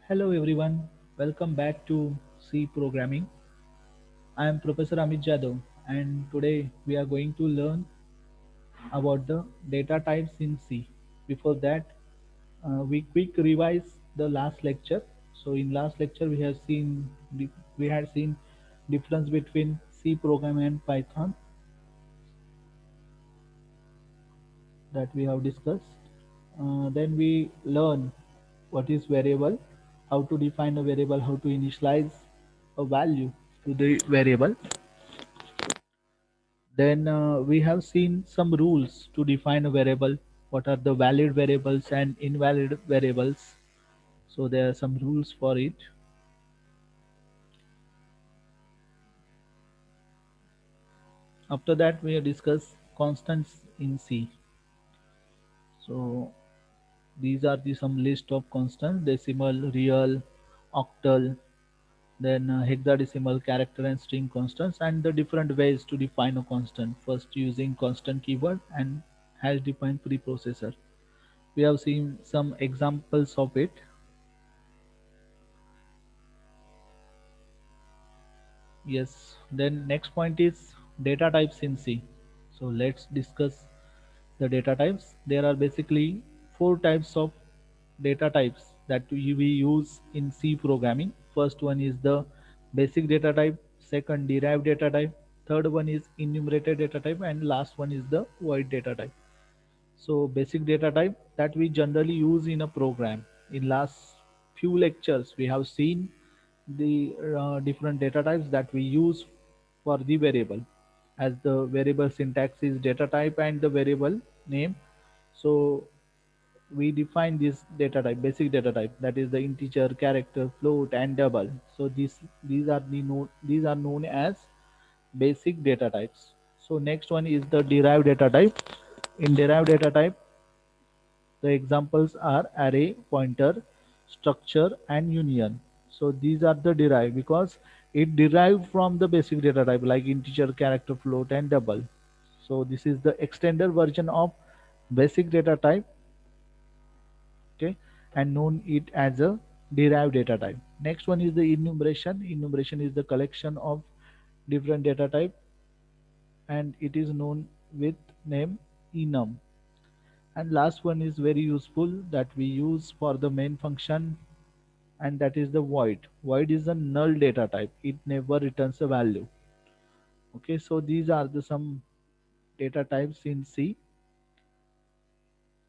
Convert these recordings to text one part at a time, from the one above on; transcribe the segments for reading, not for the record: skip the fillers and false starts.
Hello everyone, welcome back to C Programming. I am Professor Amit Jadhav and today we are going to learn about the data types in C. Before that, we quick revise the last lecture. So in last lecture we had seen difference between C program and Python that we have discussed. Then we learn what is variable, how to define a variable, how to initialize a value to the variable. Then we have seen some rules to define a variable, what are the valid variables and invalid variables. So there are some rules for it. After that we discuss constants in C. So these are the some list of constants: decimal, real, octal, then hexadecimal, character and string constants, and the different ways to define a constant. First using constant keyword and hash defined preprocessor. We have seen some examples of it. Yes, then next point is data types in C. So let's discuss the data types. There are basically four types of data types that we use in C programming. First one is the basic data type, second derived data type, third one is enumerated data type, and last one is the void data type. So basic data type that we generally use in a program. In last few lectures, we have seen the different data types that we use for the variable, as the variable syntax is data type and the variable name. So we define this data type, basic data type, that is the integer, character, float, and double. So these are known as basic data types. So next one is the derived data type. In derived data type, the examples are array, pointer, structure, and union. So these are the derived because it derived from the basic data type like integer, character, float, and double. So this is the extended version of basic data type, okay, and known it as a derived data type. Next one is the enumeration. Enumeration is the collection of different data type and it is known with name enum. And last one is very useful that we use for the main function, and that is the void. Void is a null data type. It never returns a value. Okay, so these are the some data types in C.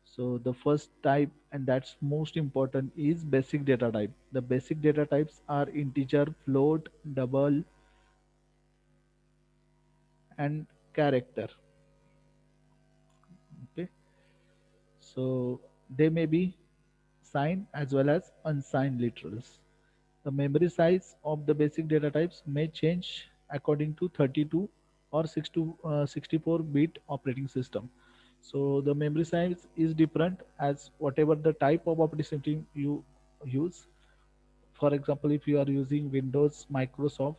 So the first type, and that's most important, is basic data type. The basic data types are integer, float, double, and character. Okay, so they may be signed as well as unsigned literals. The memory size of the basic data types may change according to 32 or 64-bit operating system. So the memory size is different as whatever the type of operating system you use. For example, if you are using Microsoft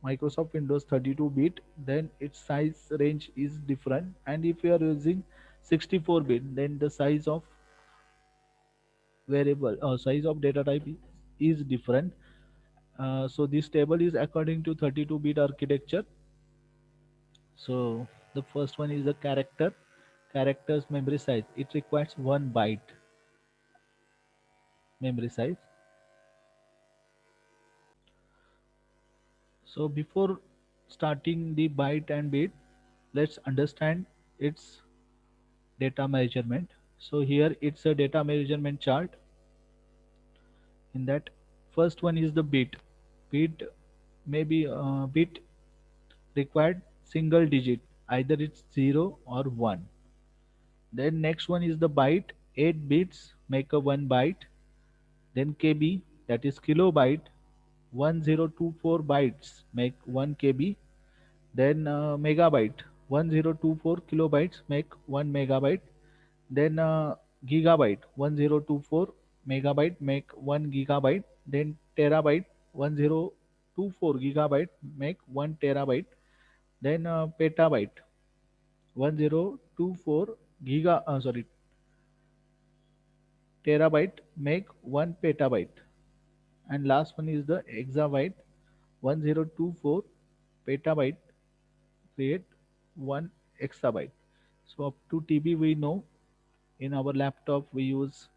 Windows 32-bit, then its size range is different. And if you are using 64-bit, then the size of data type is different. So this table is according to 32-bit architecture. So the first one is the characters memory size. It requires 1 byte memory size. So before starting the byte and bit, let's understand its data measurement. So here it's a data measurement chart. In that, first one is the bit. Bit required single digit, either it's 0 or 1. Then next one is the byte. 8 bits make a 1 byte. Then KB, that is kilobyte. 1024 bytes make 1 KB. Then megabyte. 1024 kilobytes make 1 megabyte. Then gigabyte. 1024 megabyte make 1 gigabyte. Then terabyte. 1024 gigabyte make 1 terabyte. Then petabyte. 1024 terabyte make 1 petabyte. And last one is the exabyte. 1024 petabyte create 1 exabyte. So up to TB we know in our laptop we use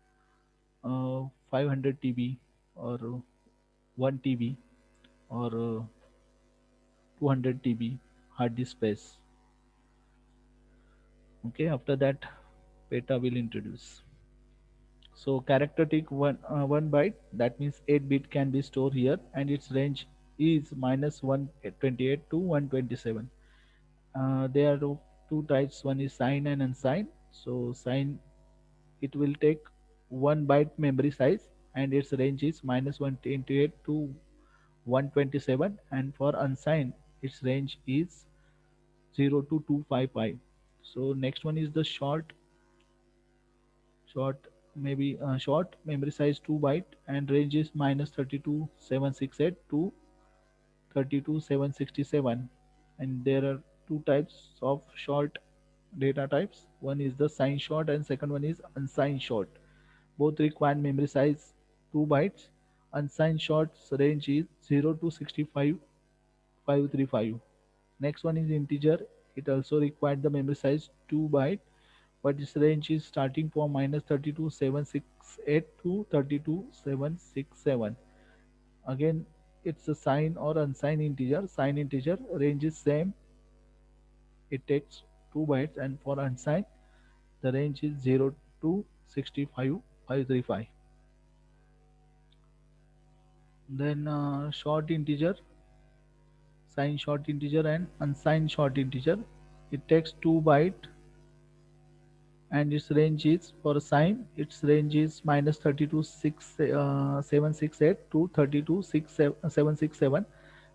500 TB or 1 TB or 200 TB hard disk space. Okay, after that peta will introduce. So characteristic one byte, that means 8 bit can be stored here, and its range is minus 128 to 127. There are two types. One is signed and unsigned. So signed, it will take 1 byte memory size, and its range is minus 128 to 127. And for unsigned, its range is 0 to 255. So next one is the short memory size 2 byte, and range is minus 32,768 to 32,767. And there are two types of short data types. One is the signed short and second one is unsigned short. Both require memory size 2 bytes. Unsigned short's range is 0 to 65,535. Next one is integer. It also required the memory size 2 byte, but its range is starting from minus 32,768 to 32,767. Again, it's a signed or unsigned integer. Signed integer range is same. It takes 2 bytes, and for unsigned, the range is 0 to 65,535. Then short integer, signed short integer and unsigned short integer. It takes 2 byte, and its range is for sign, its range is minus 32,768 to 32,767.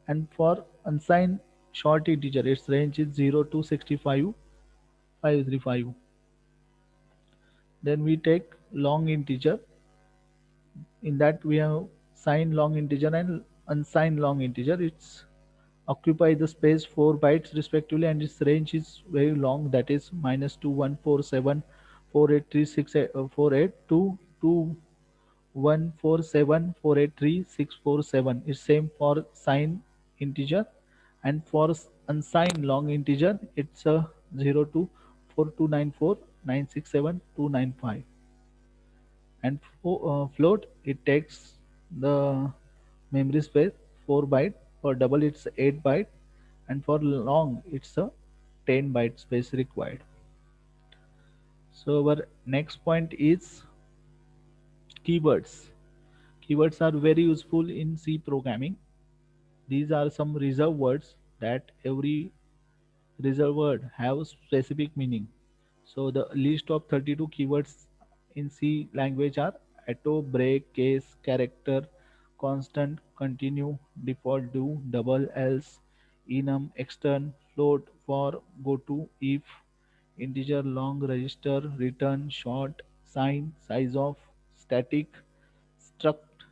And for unsigned short integer, its range is 0 to 65,535. Then we take long integer. In that we have signed long integer and unsigned long integer. It's occupy the space 4 bytes respectively, and its range is very long, that is minus 2147 483 to 2147 483 647. It's same for signed integer, and for unsigned long integer it's a 0 to 4294 967 295. And float, it takes the memory space 4 byte. For double it's 8 byte, and for long it's a 10 byte space required. So our next point is keywords. Keywords are very useful in C programming. These are some reserved words that every reserved word have specific meaning. So the list of 32 keywords in C language are auto, break, case, character, constant, continue, default, do, double, else, enum, extern, float, for, go to, if, integer, long, register, return, short, sign, size of, static, struct,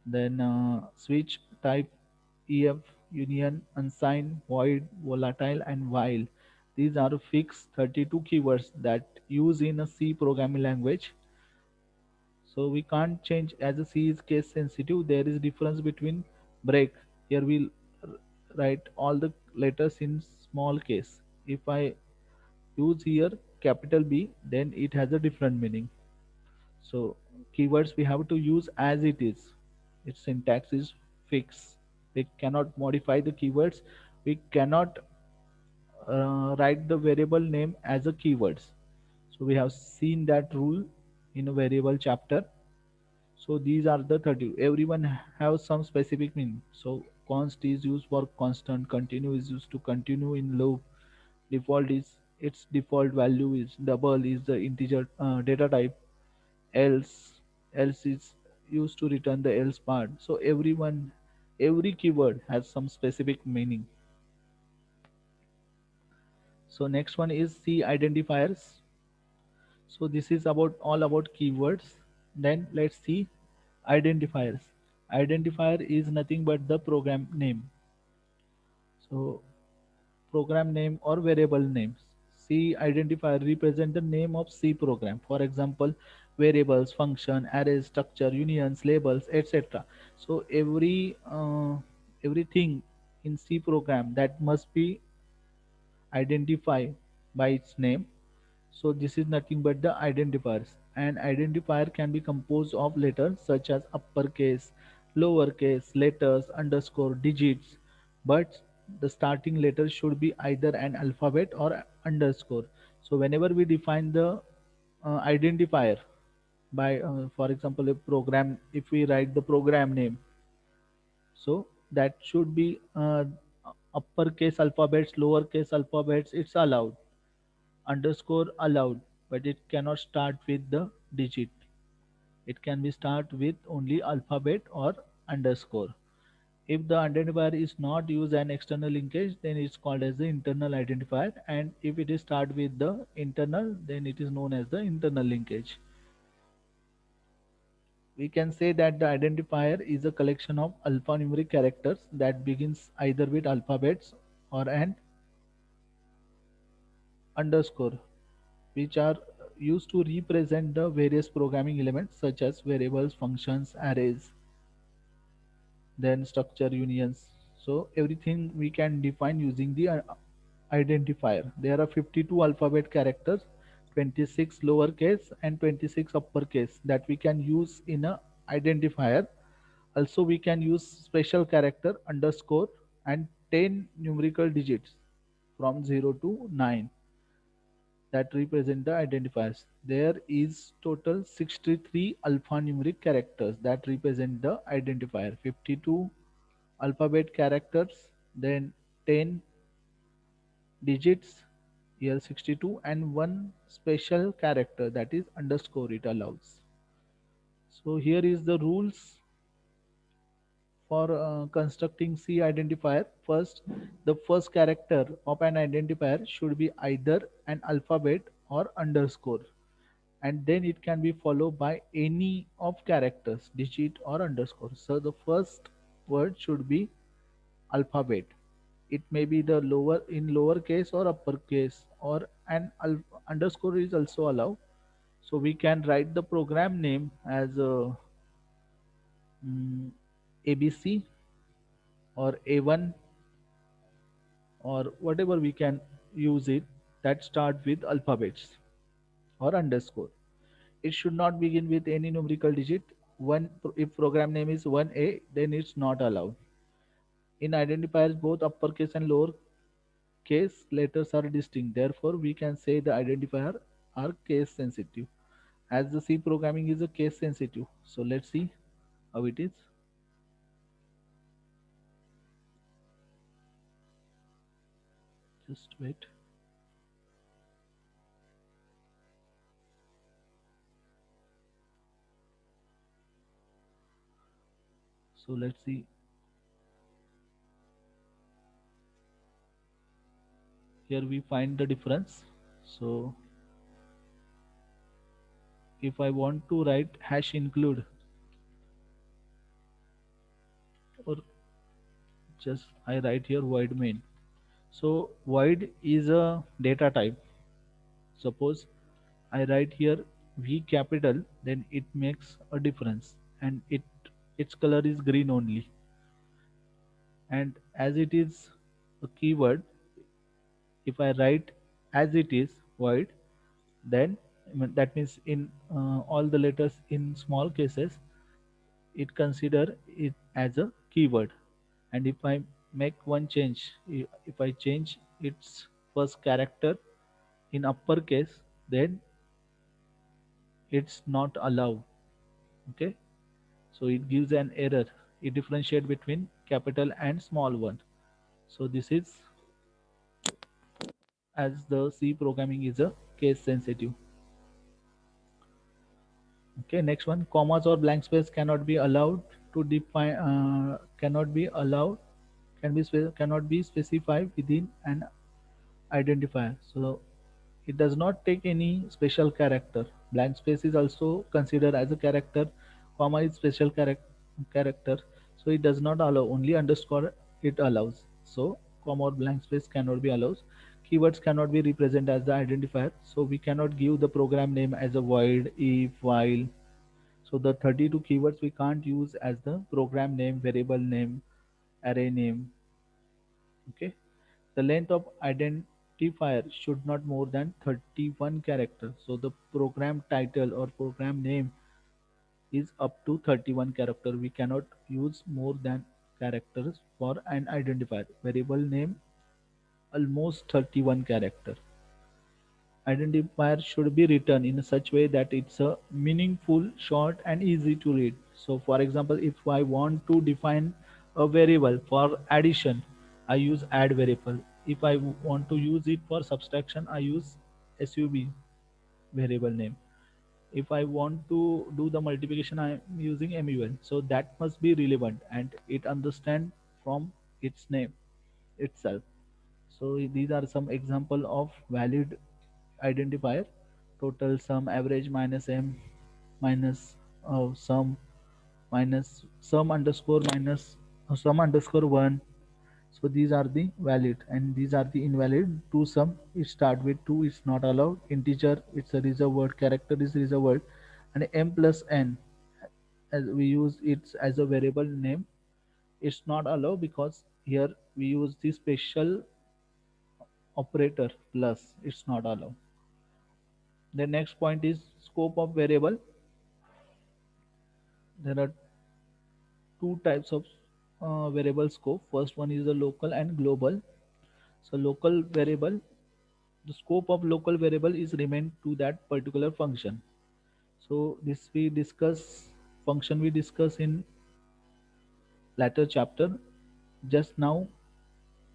then switch, type, ef, union, unsigned, void, volatile, and while. These are fixed 32 keywords that use in a C programming language. So we can't change, as a C is case sensitive. There is difference between break. Here we'll write all the letters in small case. If I use here capital B, then it has a different meaning. So keywords we have to use as it is. Its syntax is fixed. We cannot modify the keywords. We cannot write the variable name as a keywords. So we have seen that rule in a variable chapter. So these are the 30. Everyone has some specific meaning. So const is used for constant. Continue is used to continue in loop. Default is its default value is double is the integer data type. Else is used to return the else part. So every keyword has some specific meaning. So next one is C identifiers. So this is about all about keywords. Then let's see identifiers. Identifier is nothing but the program name. So program name or variable names. C identifier represent the name of C program. For example, variables, function, arrays, structure, unions, labels, etc. So everything in C program that must be identified by its name. So this is nothing but the identifiers. An identifier can be composed of letters such as uppercase, lowercase, letters, underscore, digits, but the starting letter should be either an alphabet or underscore. So whenever we define the identifier by, for example, a program, if we write the program name, so that should be uppercase alphabets, lowercase alphabets, it's allowed, underscore allowed, but it cannot start with the digit. It can be start with only alphabet or underscore. If the identifier is not use an external linkage, then it's called as the internal identifier, and if it is start with the internal, then it is known as the internal linkage. We can say that the identifier is a collection of alphanumeric characters that begins either with alphabets or an underscore, which are used to represent the various programming elements such as variables, functions, arrays, then structure, unions. So everything we can define using the identifier. There are 52 alphabet characters, 26 lowercase and 26 uppercase that we can use in a identifier. Also we can use special character underscore and 10 numerical digits from 0 to 9 that represent the identifiers. There is total 63 alphanumeric characters that represent the identifier. 52 alphabet characters, then 10 digits, here 62, and one special character, that is underscore, it allows. So here is the rules for constructing C identifier. First, the first character of an identifier should be either an alphabet or underscore, and then it can be followed by any of characters, digit or underscore. So the first word should be alphabet. It may be the lower in lowercase or uppercase, or an underscore is also allowed. So we can write the program name as ABC or A1 or whatever we can use it, that start with alphabets or underscore. It should not begin with any numerical digit. One, if program name is 1A, then it's not allowed. In identifiers, both uppercase and lower case letters are distinct. Therefore, we can say the identifier are case sensitive. As the C programming is a case sensitive. So let's see how it is. Just wait. So let's see. Here we find the difference. So if I want to write hash include, or just I write here void main. So void is a data type. Suppose I write here V capital, then it makes a difference, and its color is green only. And as it is a keyword, if I write as it is void, then that means in all the letters in small cases, it consider it as a keyword. And if I make one change, if I change its first character in uppercase, then it's not allowed. Okay, so it gives an error. It differentiate between capital and small one. So this is, as the C programming is a case sensitive. Okay, next one, commas or blank space cannot be allowed to define, cannot be allowed, cannot be specified within an identifier. So it does not take any special character. Blank space is also considered as a character. Comma is special character. So it does not allow, only underscore it allows. So comma or blank space cannot be allowed. keywords cannot be represented as the identifier, so we cannot give the program name as a void, if, while. So the 32 keywords we can't use as the program name, variable name, array name. Okay. The length of identifier should not more than 31 characters. So the program title or program name is up to 31 character. We cannot use more than characters for an identifier. Variable name almost 31 character. Identifier should be written in such way that it's a meaningful, short and easy to read. So for example, if I want to define a variable for addition, I use add variable. If I want to use it for subtraction, I use sub variable name. If I want to do the multiplication, I am using mul. So that must be relevant and it understand from its name itself. So these are some example of valid identifier: total, sum, average, minus m, minus sum, minus sum underscore minus sum underscore one. So these are the valid and these are the invalid. To sum, it start with 2 is not allowed. Integer, it's a reserved word. Character is reserved word. And m plus n, as we use it as a variable name, it's not allowed because here we use the special operator plus. It's not allowed. The next point is scope of variable. There are two types of variable scope. First one is the local and global. So local variable, the scope of local variable is remain to that particular function. So this we discuss function we discuss in later chapter. Just now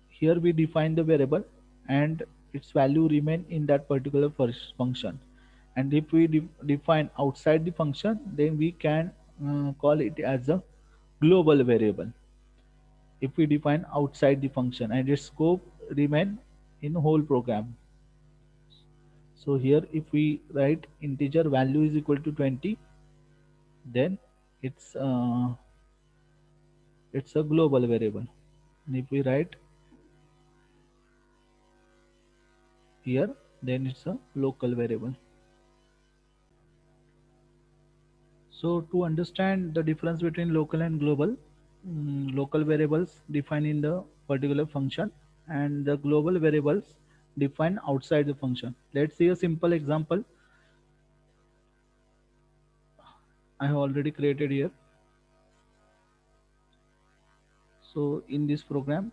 here we define the variable and its value remain in that particular first function. And if we define outside the function, then we can call it as a global variable. If we define outside the function and its scope remain in whole program. So here if we write integer value is equal to 20, then it's uh, it's a global variable. And if we write here, then it's a local variable. So to understand the difference between local and global, local variables define in the particular function and the global variables define outside the function. Let's see a simple example I have already created here. So in this program,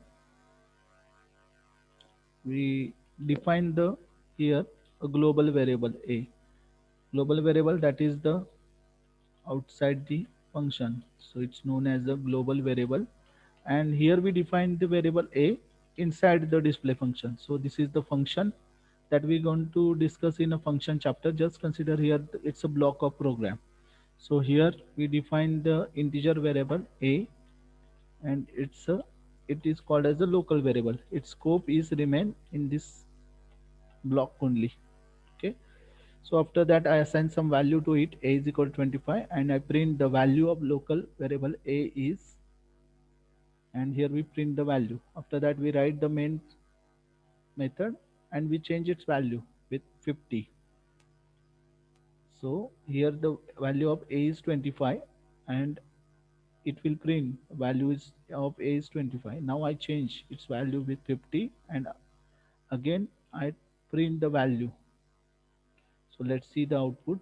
we define the here a global variable a. Global variable, that is the outside the function. So it's known as a global variable. And here we define the variable a inside the display function. So this is the function that we're going to discuss in a function chapter. Just consider here it's a block of program. So here we define the integer variable a, and it is called as a local variable. Its scope is remain in this block only. Okay. So after that I assign some value to it, a is equal to 25, and I print the value of local variable a is, and here we print the value. After that we write the main method and we change its value with 50. So here the value of a is 25 and it will print values of a is 25. Now I change its value with 50 and again I print the value. So let's see the output.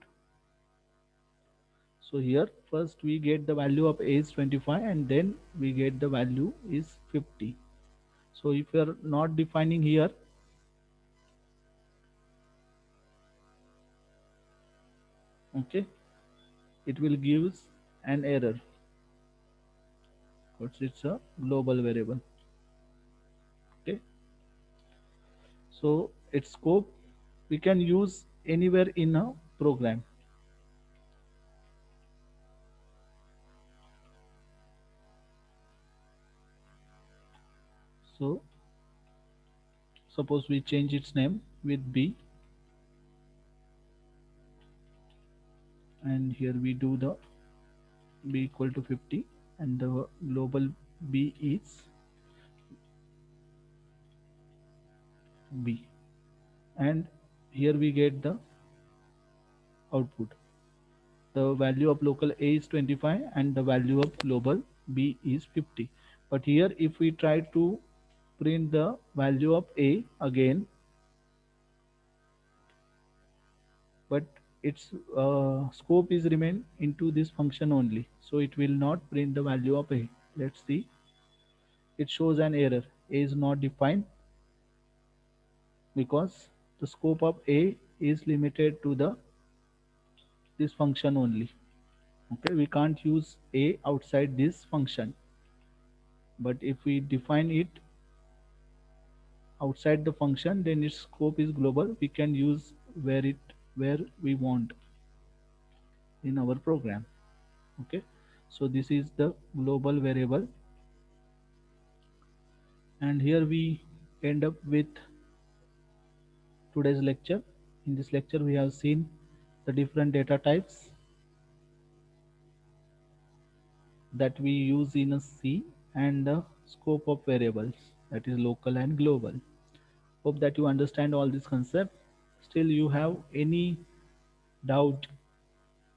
So here first we get the value of a is 25 and then we get the value is 50. So if you are not defining here, okay, it will gives an error because it's a global variable. Okay, so its scope we can use anywhere in a program. So suppose we change its name with b, and here we do the b equal to 50 and the global b is b. and here we get the output. The value of local A is 25 and the value of global B is 50. But here if we try to print the value of A again, but its scope is remain into this function only, so it will not print the value of A. Let's see, it shows an error. A is not defined because the scope of A is limited to the this function only. Okay, we can't use A outside this function, but if we define it outside the function, then its scope is global. We can use where we want in our program. Okay, so this is the global variable, and here we end up with today's lecture. In this lecture we have seen the different data types that we use in a C and the scope of variables, that is local and global. Hope that you understand all this concept. Still you have any doubt,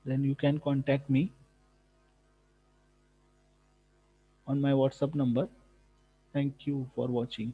then you can contact me on my WhatsApp number. Thank you for watching.